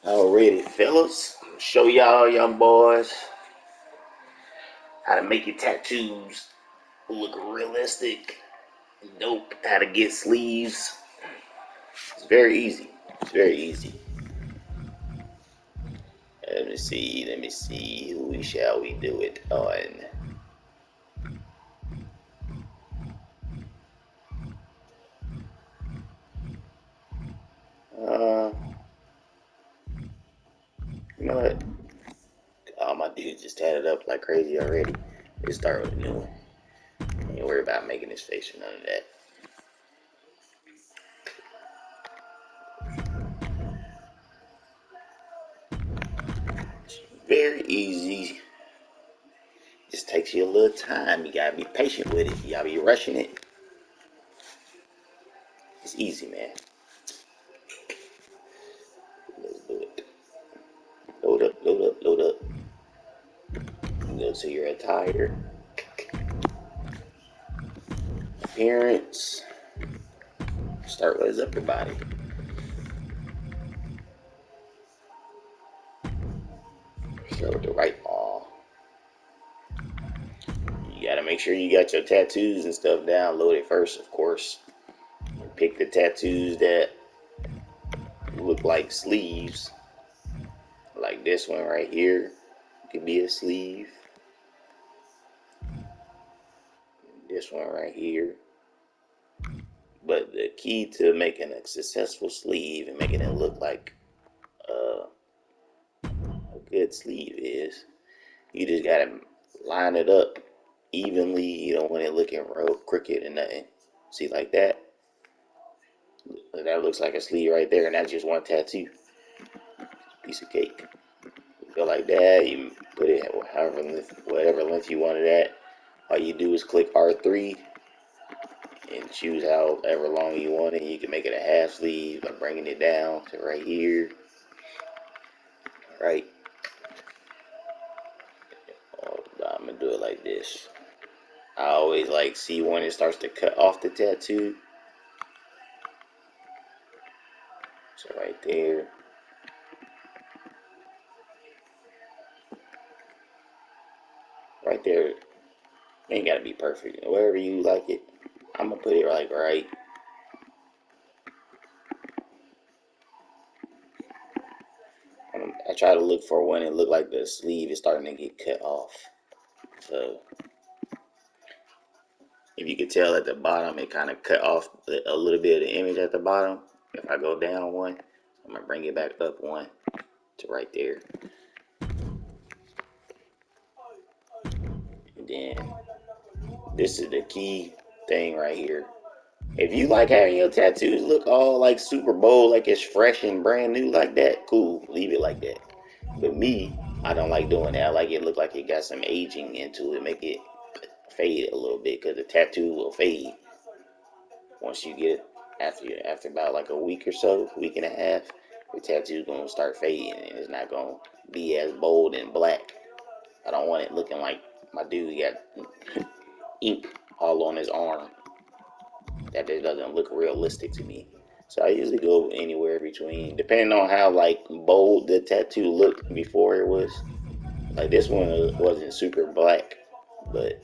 Alrighty, fellas. Show y'all young boys how to make your tattoos look realistic, dope, how to get sleeves. It's very easy. It's very easy. Let me see. Who shall we do it on? Uh, you know what? All my dudes just tatted up like crazy already. Let's start with a new one. Ain't worry about making his face or none of that. Very easy. Just takes you a little time. You gotta be patient with it. You gotta be rushing it. It's easy, man. Let's do it. Load up, load up, load up. Go to your attire, appearance. Start with his upper body. Start with the right ball. You gotta make sure you got your tattoos and stuff downloaded first, of course. And pick the tattoos that look like sleeves. Like this one right here. Could be a sleeve. This one right here. But the key to making a successful sleeve and making it look like a good sleeve is you just gotta line it up evenly. You don't want it looking real crooked and nothing. See, like that? That looks like a sleeve right there, and that's just one tattoo. Piece of cake. You go like that, you put it however length, whatever length you want it at. All you do is click R3 and choose however long you want it. You can make it a half sleeve by bringing it down to right here. Right? I'm gonna do it like this. I always like see when it starts to cut off the tattoo. So right there. Right there. Ain't gotta be perfect. Wherever you like it. I'm gonna put it like right. I try to look for when it look like the sleeve is starting to get cut off. So if you can tell at the bottom, it kind of cut off a little bit of the image at the bottom. If I go down one, I'm gonna bring it back up one to right there. And then this is the key thing right here. If you like having your tattoos look all like super bold, like it's fresh and brand new like that, cool, leave it like that. But me, I don't like doing that. I like it look like it got some aging into it, make it fade a little bit, because the tattoo will fade once you get it after about like a week or so, week and a half. The tattoo's gonna start fading and it's not gonna be as bold and black. I don't want it looking like my dude got ink all on his arm. That just doesn't look realistic to me. So I usually go anywhere between, depending on how like bold the tattoo looked before it was. Like this one wasn't super black, but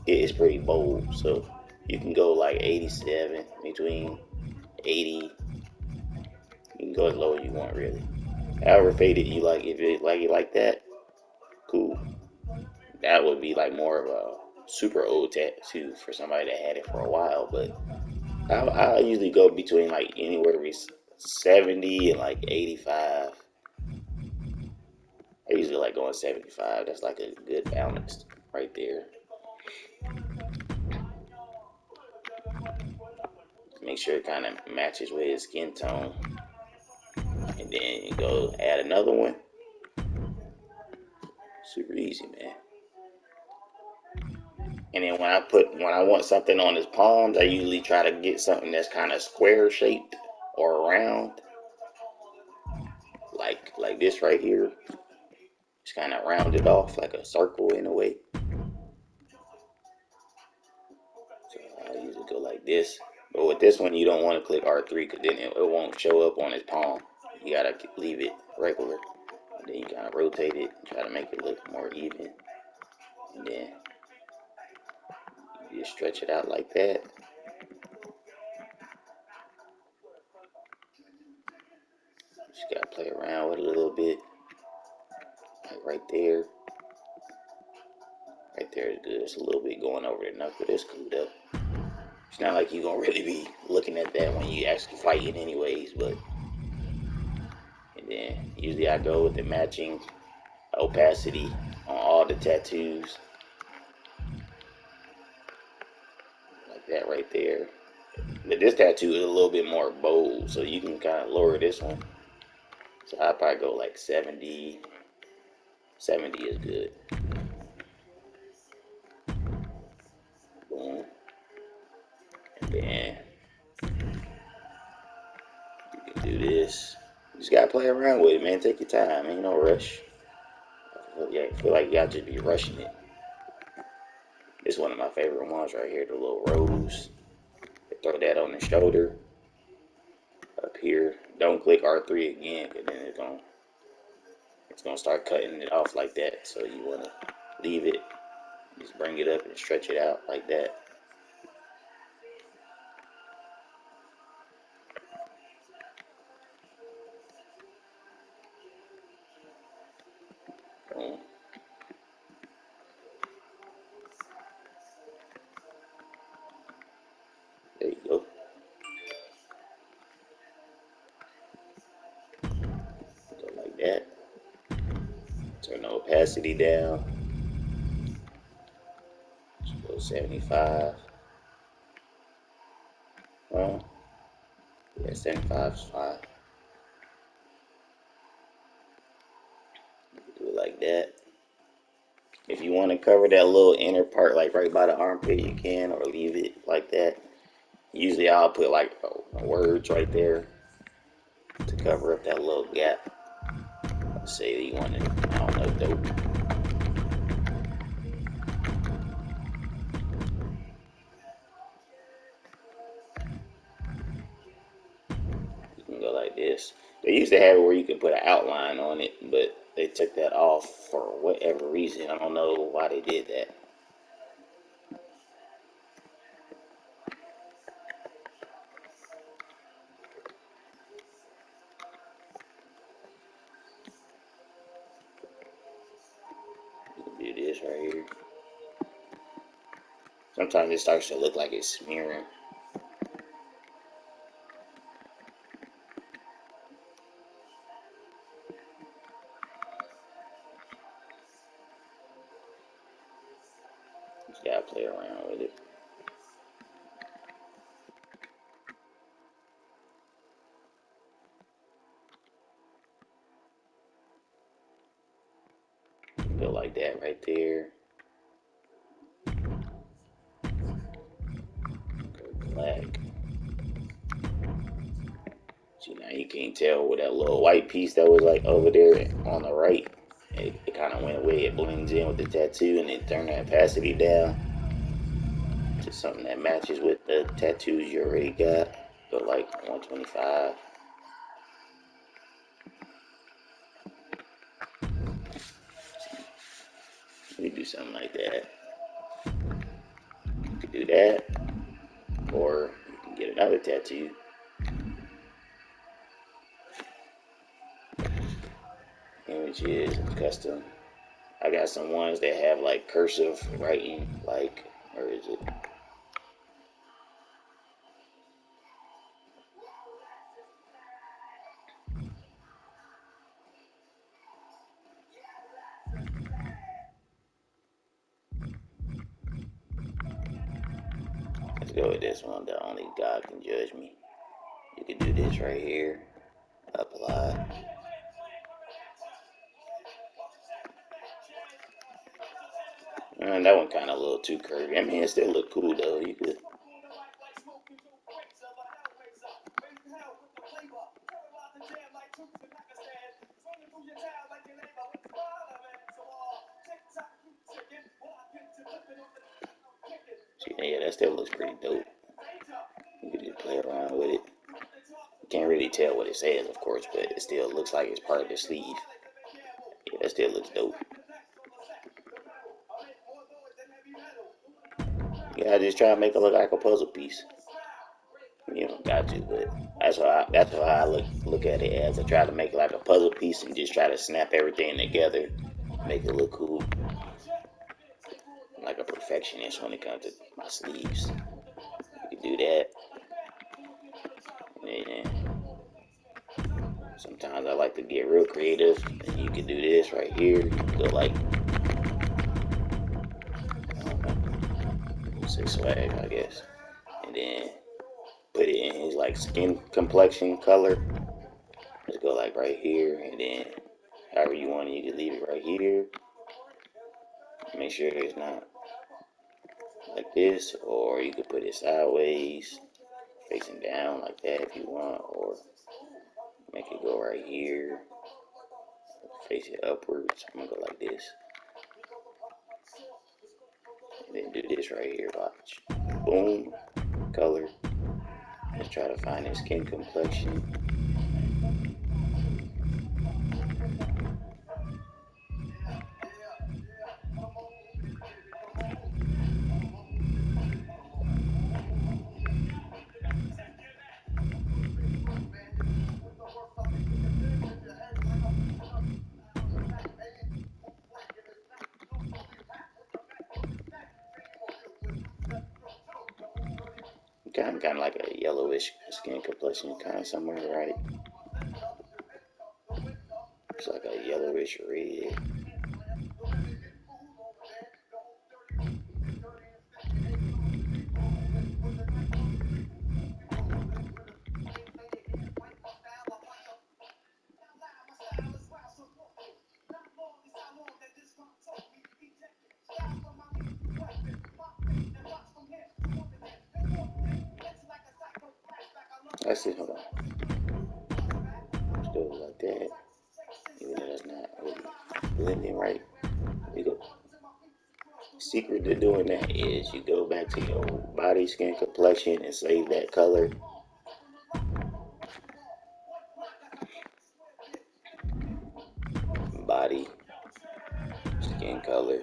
it is pretty bold. So you can go like 87, between 80. You can go as low as you want, really. However faded you like, if it like that, cool. That would be like more of a super old tattoo for somebody that had it for a while. But I usually go between like anywhere to be 70 and like 85. I usually like going 75. That's like a good balance right there. Make sure it kind of matches with his skin tone. And then you go add another one. Super easy, man. And then when I want something on his palms, I usually try to get something that's kind of square shaped or round, like this right here. It's kind of rounded off like a circle in a way. So I usually go like this. But with this one, you don't want to click R3 because then it won't show up on his palm. You gotta leave it regular. And then you kind of rotate it, try to make it look more even. And then you just stretch it out like that. Just gotta play around with it a little bit. Like right there. Right there is good. It's a little bit going over the knuckle. It's cool though. It's not like you're gonna really be looking at that when you actually fighting anyways, but and then usually I go with the matching opacity on all the tattoos. Like that right there. But this tattoo is a little bit more bold, so you can kind of lower this one. So I'd probably go like 70. 70 is good. Boom. And then you can do this. You just gotta play around with it, man. Take your time. Ain't no rush. I feel like y'all just be rushing it. It's one of my favorite ones right here, the little rose. Throw that on the shoulder. Up here. Don't click R3 again, because then it's gonna start cutting it off like that. So you wanna leave it. Just bring it up and stretch it out like that. Boom. There you go. Go like that. Turn the opacity down. Just go 75. Well, yeah, 75 is fine. You can do it like that. If you want to cover that little inner part, like right by the armpit, you can, or leave it like that. Usually I'll put like words right there to cover up that little gap. Let's say that you want to, I don't know, dope. You can go like this. They used to have it where you could put an outline on it, but they took that off for whatever reason. I don't know why they did that. You can do this right here. Sometimes it starts to look like it's smearing. Just gotta play around with it. Go like that right there. Go black. See, now you can't tell with that little white piece that was like over there on the right. It kind of went away. It blends in with the tattoo, and it turned the opacity down to something that matches with the tattoos you already got. Go like 125. You do something like that. You could do that, or you can get another tattoo. Images and custom. I got some ones that have like cursive writing, like, where is it? Let's go with this one. The only God can judge me. You can do this right here. Apply. And that one kind of a little too curvy. I mean, it still look cool though. You could. See, yeah, that still looks pretty dope. You could just play around with it. You can't really tell what it's it says, of course, but it still looks like it's part of the sleeve. Yeah, that still looks dope. Yeah, I just try to make it look like a puzzle piece. You don't got to, but that's how I look at it as. I try to make it like a puzzle piece and just try to snap everything together, make it look cool. I'm like a perfectionist when it comes to my sleeves. You can do that. And sometimes I like to get real creative, and you can do this right here. You can go like, I don't know, say swag, I guess, and then put it in his like skin complexion color. Let's go like right here, and then however you want it, you can leave it right here. Make sure it's not like this, or you could put it sideways, facing down like that if you want, or make it go right here, face it upwards. I'm gonna go like this, and then do this right here. Watch, boom, color. Let's try to find his skin complexion. Kind of like a yellowish skin complexion, kind of somewhere, right? It's like a yellowish red. That's it. Hold on. Let's go like that. Even though that's not really blending right. You go. Secret to doing that is you go back to your body skin complexion and save that color. Body skin color.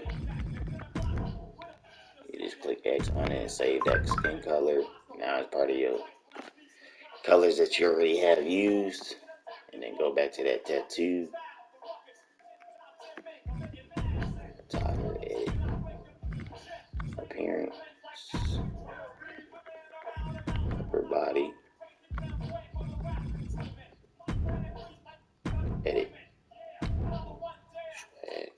You just click X on it and save that skin color. Now it's part of your colors that you already have used. And then go back to that tattoo. Title, edit, appearance, upper body, edit, swag.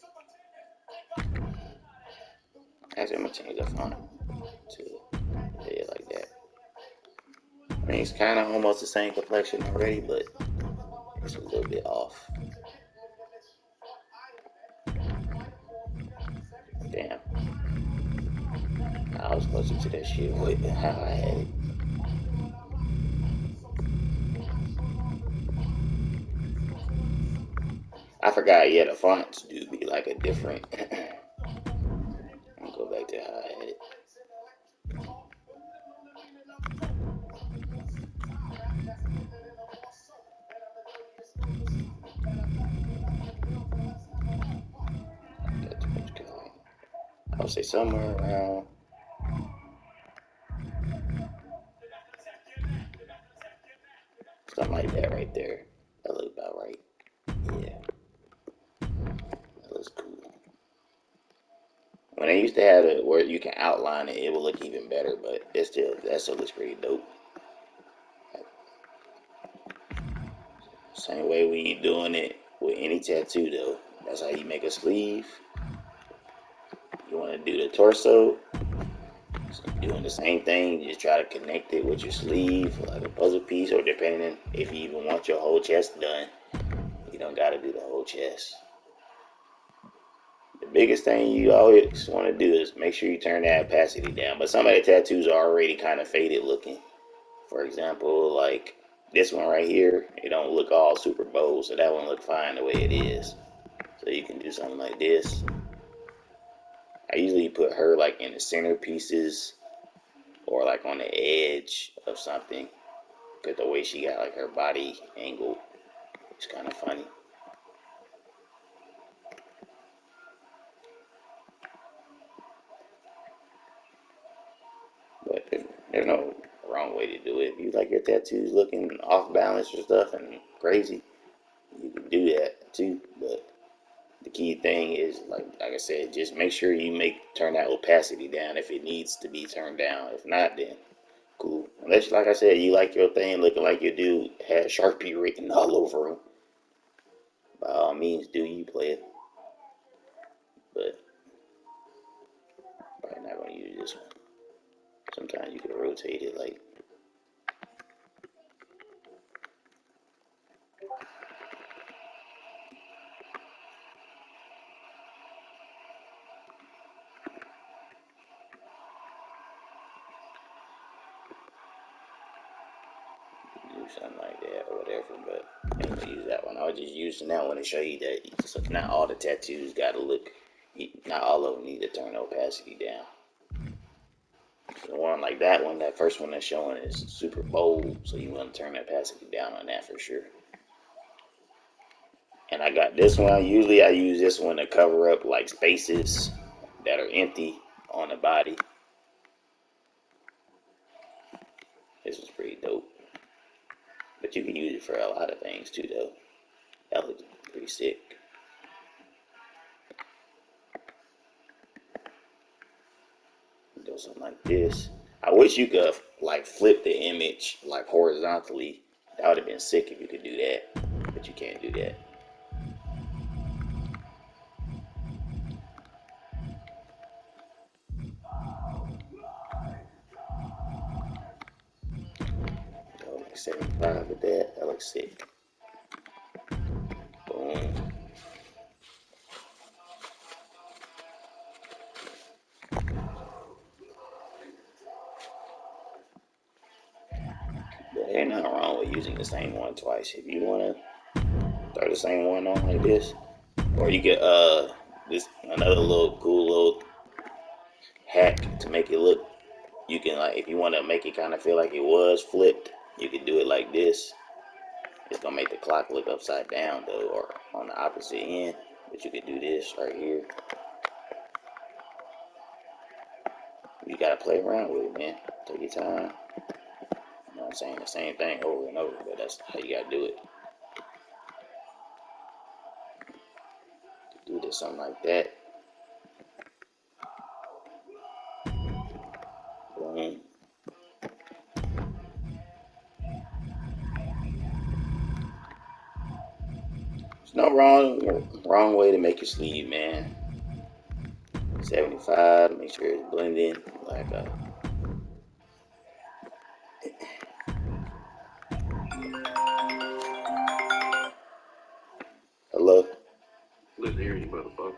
Actually, I'm gonna change the font to yeah, like that. I mean, it's kind of almost the same complexion already, but it's a little bit off. Damn, I was closer to that shit with how I had it. I forgot, yeah, the fonts do be like a different. I'm gonna go back to how I had it. Got too much color. I would say somewhere around. Something like that right there. That looks about right. Yeah, that looks cool. When they used to have it where you can outline it, it will look even better. But that still looks pretty dope. Same way we doing it with any tattoo though. That's how you make a sleeve. You want to do the torso. So doing the same thing. You just try to connect it with your sleeve like a puzzle piece, or depending if you even want your whole chest done, you don't got to do the whole chest. The biggest thing you always want to do is make sure you turn that opacity down. But some of the tattoos are already kind of faded looking. For example, like this one right here, it don't look all super bold, so that one look fine the way it is. So you can do something like this. I usually put her like in the center pieces or like on the edge of something. Because the way she got like her body angled, it's kind of funny. But there's no wrong way to do it. If you like your tattoos looking off balance or stuff and crazy, you can do that too. But the key thing is, like I said, just make sure you turn that opacity down if it needs to be turned down. If not, then cool. Unless, like I said, you like your thing looking like your dude had Sharpie written all over him. By all means, do you play it? But probably not gonna use this one. Sometimes you can rotate it like. Do something like that or whatever, but I ain't gonna use that one. I was just using that one to show you that so not all the tattoos gotta look, not all of them need to turn opacity down. The one like that one, that first one that's showing is super bold, so you want to turn opacity down on that for sure. And I got this one. Usually I use this one to cover up like spaces that are empty on the body. This was pretty dope. But you can use it for a lot of things too, though. That looks pretty sick. Do something like this. I wish you could like flip the image like horizontally. That would have been sick if you could do that, but you can't do that. Oh, like 75 with that. That looks sick. Boom. But ain't nothing wrong with using the same one twice. If you want to throw the same one on like this, or you get this another little cool little hack to make it look. You can like if you want to make it kind of feel like it was flipped, you can do it like this. It's gonna make the clock look upside down though, or on the opposite end. But you could do this right here. You gotta play around with it, man. Take your time. You know what I'm saying? The same thing over and over, but that's how you gotta do it. Do this something like that. Boom. There's no wrong way to make your sleeve, man. 75. Make sure it's blending like a. Hello. Let's hear you, motherfucker.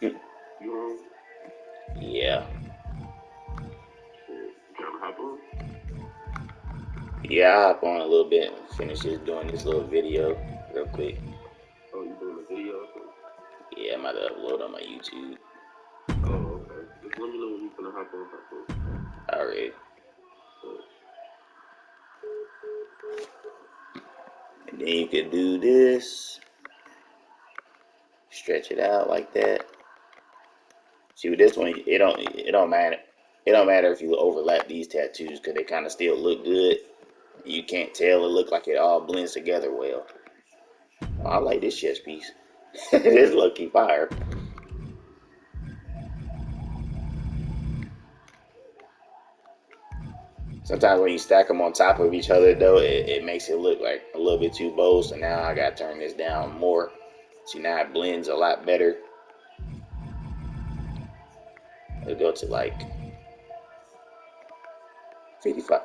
You home? Yeah. Shit. You trying to hop on? Yeah, I'll hop on a little bit and finish just doing this little video real quick. Oh, you doing a video or something? Yeah, I'm about to upload on my YouTube. Oh, okay. Just let me know when you finna hop on. Alright. And then you could do this. Stretch it out like that. See with this one, it don't matter. It don't matter if you overlap these tattoos because they kind of still look good. You can't tell. It look like it all blends together well. Oh, I like this chest piece. This lucky fire. Sometimes when you stack them on top of each other, though, it makes it look like a little bit too bold. So now I gotta turn this down more. See, now it blends a lot better. Let's go to like 55.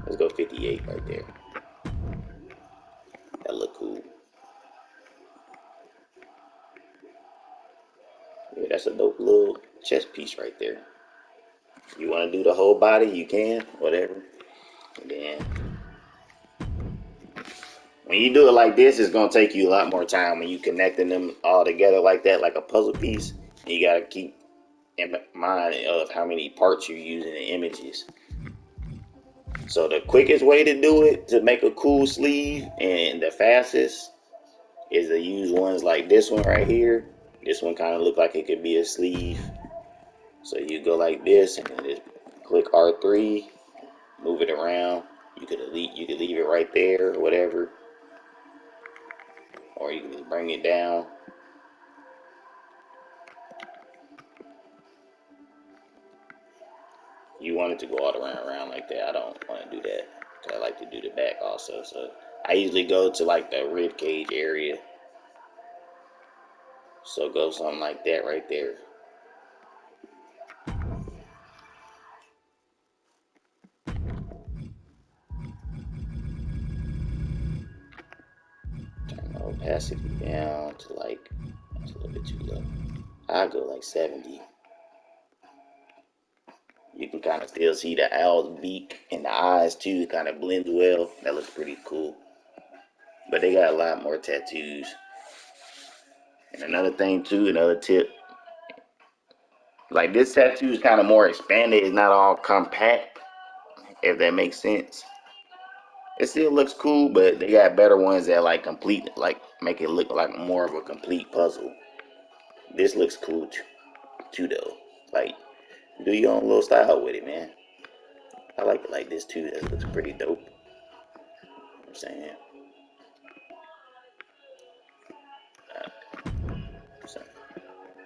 Let's go 58 right there. That look cool. Yeah, that's a dope little chest piece right there. You want to do the whole body, you can, whatever. And then when you do it like this, it's gonna take you a lot more time when you connecting them all together like that, like a puzzle piece. And you gotta keep in mind of how many parts you're using in images. So the quickest way to do it to make a cool sleeve and the fastest is to use ones like this one right here. This one kind of look like it could be a sleeve. So you go like this and then just click R3, move it around. You could leave it right there or whatever, or you can just bring it down. You want it to go all around like that. I don't want to do that. I like to do the back also. So I usually go to like the rib cage area. So go something like that right there. Turn the opacity down to like, it's a little bit too low. I go like 70. You can kind of still see the owl's beak and the eyes too. It kind of blends well. That looks pretty cool. But they got a lot more tattoos. And another thing too, another tip, like this tattoo is kind of more expanded. It's not all compact, if that makes sense. It still looks cool, but they got better ones that like complete, like make it look like more of a complete puzzle. This looks cool too though. Like, do your own little style with it, man. I like it like this too. That looks pretty dope. You know what I'm saying? So,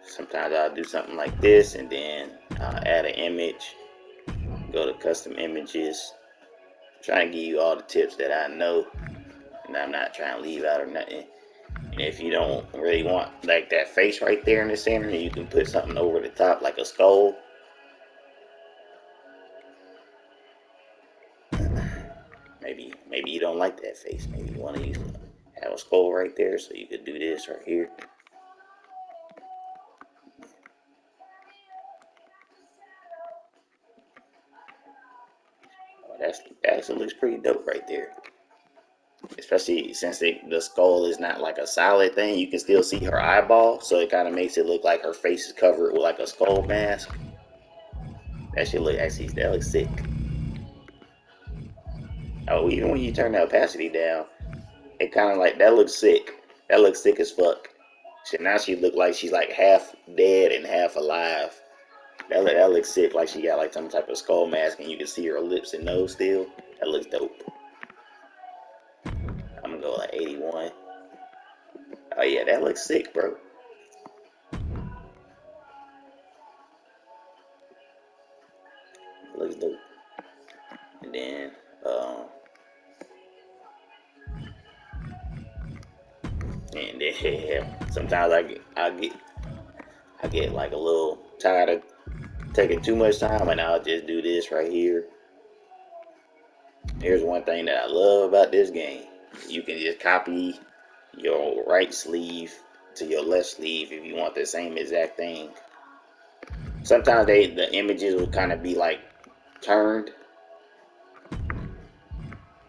sometimes I'll do something like this and then I'll add an image, go to custom images, try and give you all the tips that I know, and I'm not trying to leave out or nothing. And if you don't really want like that face right there in the center, you can put something over the top like a skull. Maybe you don't like that face. Maybe you want to have a skull right there, so you could do this right here. Oh, that actually looks pretty dope right there. Especially since the skull is not like a solid thing, you can still see her eyeball, so it kind of makes it look like her face is covered with like a skull mask. That looks sick. Oh, even when you turn the opacity down, it kind of like that looks sick. That looks sick as fuck. So now she look like she's like half dead and half alive. That looks sick, like she got like some type of skull mask and you can see her lips and nose still. That looks dope. I'm gonna go like 81. Oh yeah, that looks sick, bro. It looks dope. And then and then yeah, sometimes I get like a little tired of taking too much time, and I'll just do this right here. Here's one thing that I love about this game: you can just copy your right sleeve to your left sleeve if you want the same exact thing. Sometimes the images will kind of be like turned,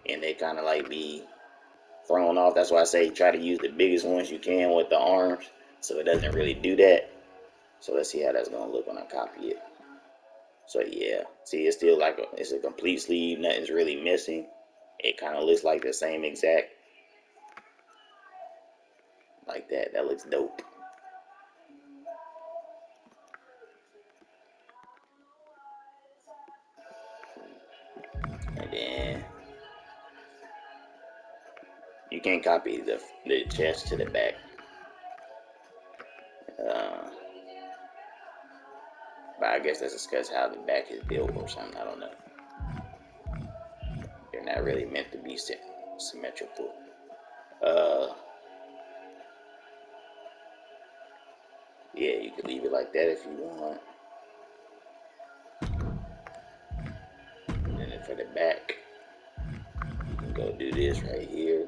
and they kind of like be thrown off. That's why I say try to use the biggest ones you can with the arms, so it doesn't really do that. So let's see how that's gonna look when I copy it. So yeah, see, it's still like it's a complete sleeve. Nothing's really missing. It kind of looks like the same exact like that. That looks dope. And then you can copy the chest to the back. Uh, but I guess that's discuss how the back is built or something. I don't know. They're not really meant to be symmetrical. Uh, yeah, you could leave it like that if you want. And then for the back, you can go do this right here.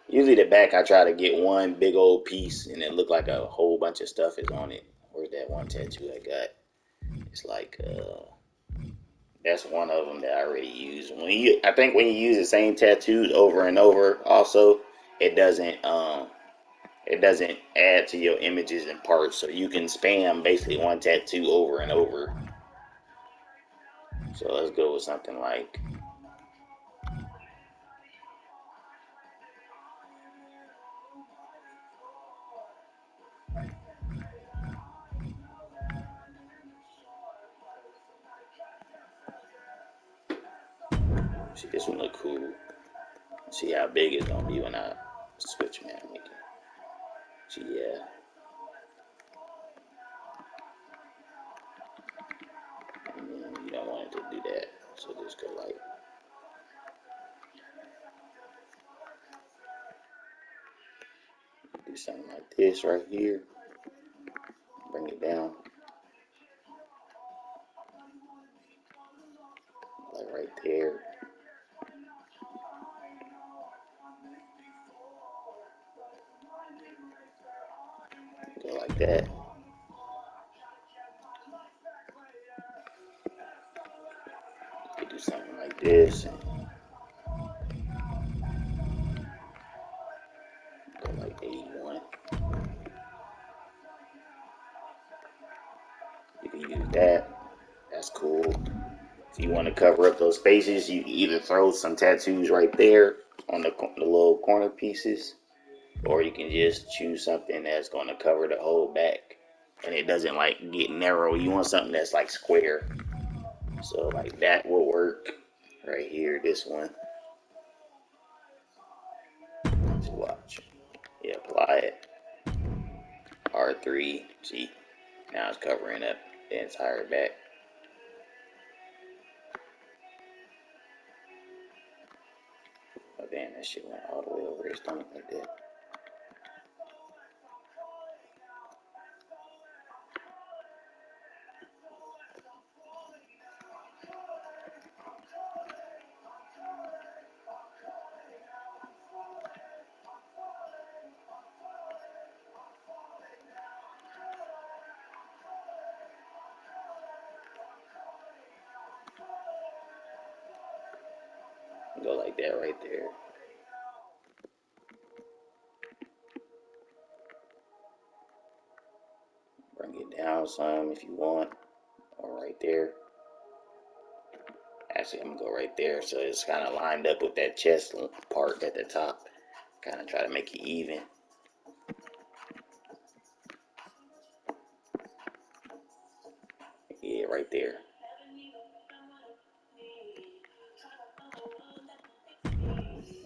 Usually the back, I try to get one big old piece and it look like a whole bunch of stuff is on it. Where's that one tattoo I got? It's like that's one of them that I already use. I think when you use the same tattoos over and over, also it doesn't it doesn't add to your images and parts, so you can spam basically one tattoo over and over. So let's go with something like see, this one look cool. See how big it's gonna be when I switch, man. See, yeah. And then you don't want it to do that, so just go like. Do something like this right here. Bring it down. Like right there. Go like that. You could do something like this. And go like 81. You can use that. That's cool. If you want to cover up those spaces, you either throw some tattoos right there on the little corner pieces, or you can just choose something that's going to cover the whole back, and it doesn't like get narrow. You want something that's like square, so like that will work right here. This one, just watch. Yeah, apply it. R3. See, now it's covering up the entire back. Oh damn, that shit went all the way over his stomach like that. Go like that right there. Bring it down some if you want, or right there. Actually, I'm gonna go right there so it's kind of lined up with that chest part at the top. Kind of try to make it even. Yeah, right there.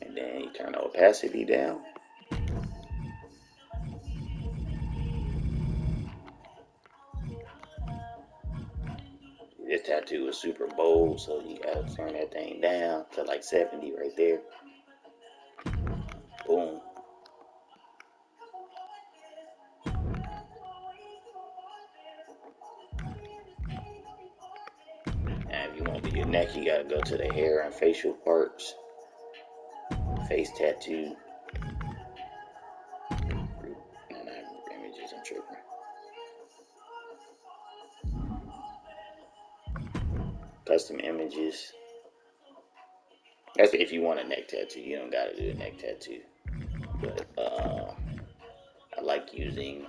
And then you turn the opacity down. This tattoo is super bold, so you gotta turn that thing down to like 70 right there. Boom. And if you want to do your neck, you gotta go to the hair and facial parts. Face tattoo. No, not images, I'm tripping. Custom images. That's if you want a neck tattoo. You don't gotta do a neck tattoo. But I like using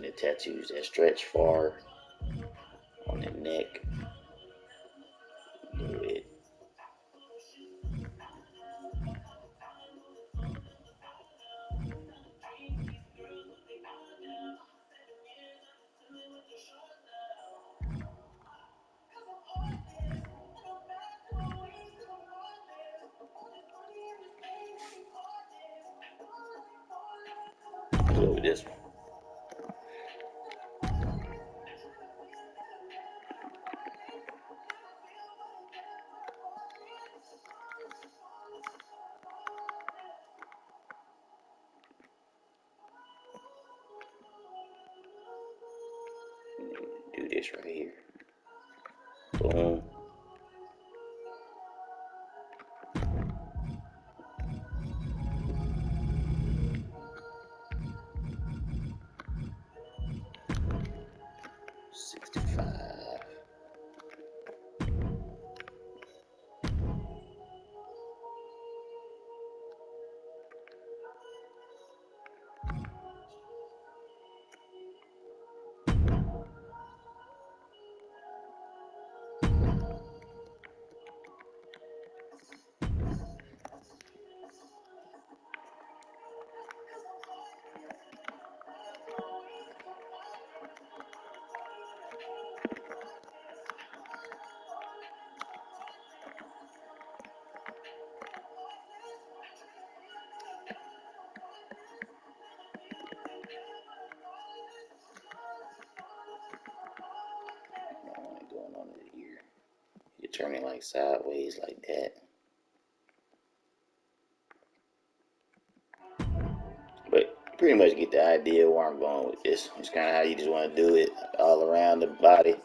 the tattoos that stretch far on the neck. Do it. Go with this one. Do this right here. Boom. turn it like sideways like that. But pretty much get the idea where I'm going with this. It's kind of how you just want to do it all around the body.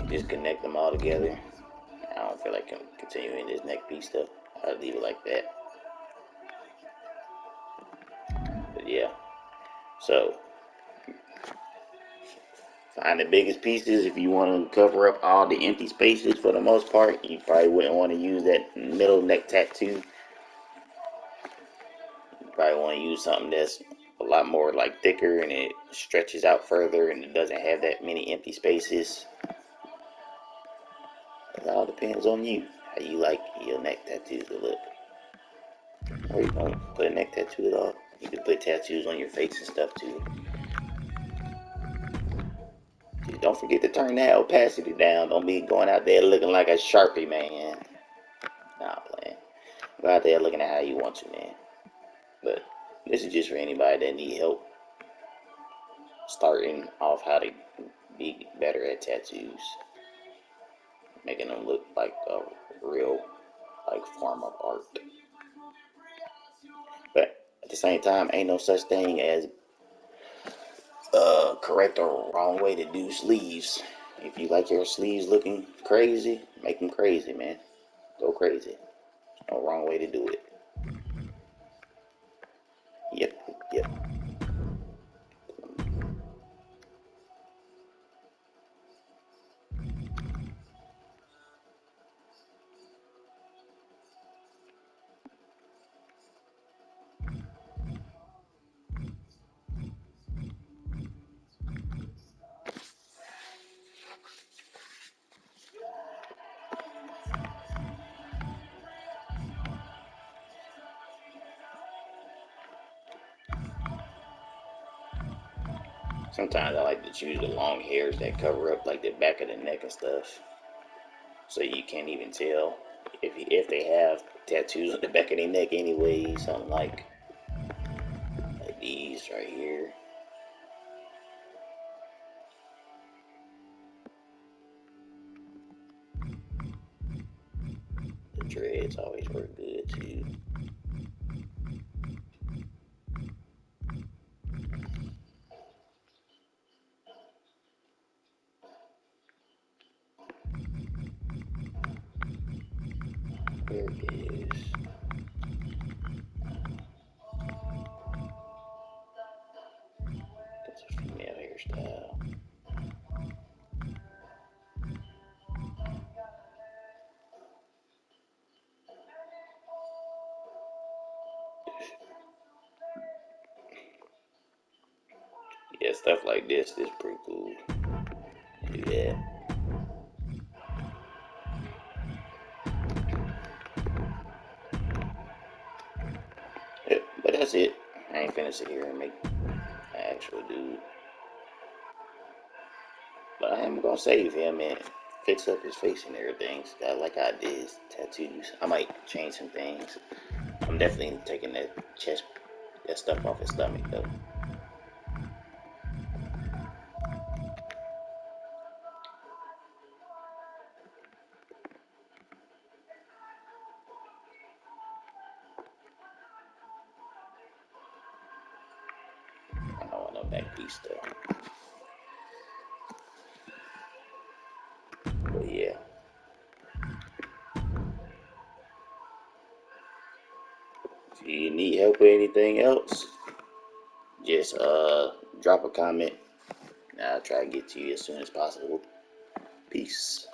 Just connect them all together. I don't feel like continuing this neck piece stuff. I'll leave it like that. But yeah. So find the biggest pieces. If you want to cover up all the empty spaces for the most part, you probably wouldn't want to use that middle neck tattoo. You probably want to use something that's a lot more like thicker and it stretches out further and it doesn't have that many empty spaces. It all depends on you, how you like your neck tattoos to look. Or you gonna put a neck tattoo at all. You can put tattoos on your face and stuff too. Dude, don't forget to turn that opacity down. Don't be going out there looking like a Sharpie, man. Nah, playing. Go out there looking at how you want to, man. But this is just for anybody that need help starting off how to be better at tattoos. Making them look like a real like form of art. But at the same time, ain't no such thing as correct or wrong way to do sleeves. If you like your sleeves looking crazy, make them crazy, man. Go crazy. No wrong way to do it. Yep, yep. Sometimes I like to choose the long hairs that cover up like the back of the neck and stuff, so you can't even tell if they have tattoos on the back of their neck anyway. Something like these right here. The dreads always work good too. There it is. That's a female hairstyle. Yeah, stuff like this is pretty cool. Do that. Yeah, but that's it. I ain't finna sit here and make an actual dude. But I am gonna save him and fix up his face and everything. So like I did his tattoos. I might change some things. I'm definitely taking that chest, that stuff off his stomach though. I don't want no neck piece though. But yeah. If you need help with anything else, just drop a comment and I'll try to get to you as soon as possible. Peace.